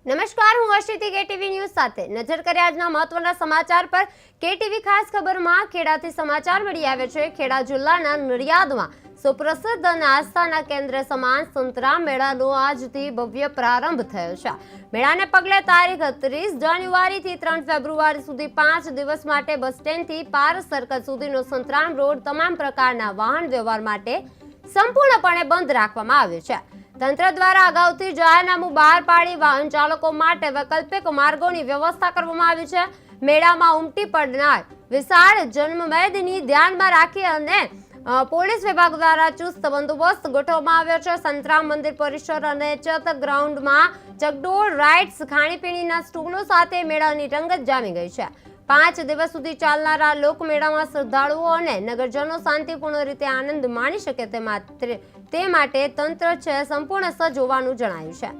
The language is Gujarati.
નમસ્કાર, હું અશ્વિતી કેટીવી ન્યૂઝ સાથે નજર કરીએ આજના મહત્વના સમાચાર પર। કેટીવી ખાસ ખબરમાં ખેડાથી સમાચાર મળી આવે છે। ખેડા જિલ્લાના નડિયાદમાં સુપ્રસિદ્ધ અને આસ્થાના કેન્દ્ર સમાન સંતરામ મેળાનો આજથી ભવ્ય પ્રારંભ થયો છે। મેળાને પગલે તારીખ 30 જાન્યુઆરીથી 3 ફેબ્રુઆરી સુધી 5 દિવસ માટે બસ સ્ટેન્ડથી પારસ સર્કલ સુધીનો સંતરામ રોડ તમામ પ્રકારના વાહન વ્યવહાર માટે સંપૂર્ણપણે બંધ રાખવામાં આવ્યો છે। તંત્ર દ્વારા અગાઉથી જાહેરનામું બહાર પાડી વાહન ચાલકો માટે વૈકલ્પિક માર્ગોની વ્યવસ્થા કરવામાં આવી છે। મેળામાં ઉમટી પડનાર વિશાળ જનમેદની ધ્યાનમાં રાખી અને પોલીસ વિભાગ દ્વારા ચુસ્ત બંદોબસ્ત ગોઠવવામાં આવ્યો છે। સંતરામ મંદિર પરિસર અને ચત ગ્રાઉન્ડમાં ચકડોળ રાઇડ્સ, ખાણીપીણીના સ્ટોલો સાથે મેળાની રંગત જામી ગઈ છે। 5 દિવસ સુધી ચાલનારા લોકમેળામાં શ્રદ્ધાળુઓ અને નગરજનો શાંતિપૂર્ણ રીતે આનંદ માણી શકે તે માટે તંત્ર સંપૂર્ણ સજ્જ હોવાનું જણાયું છે।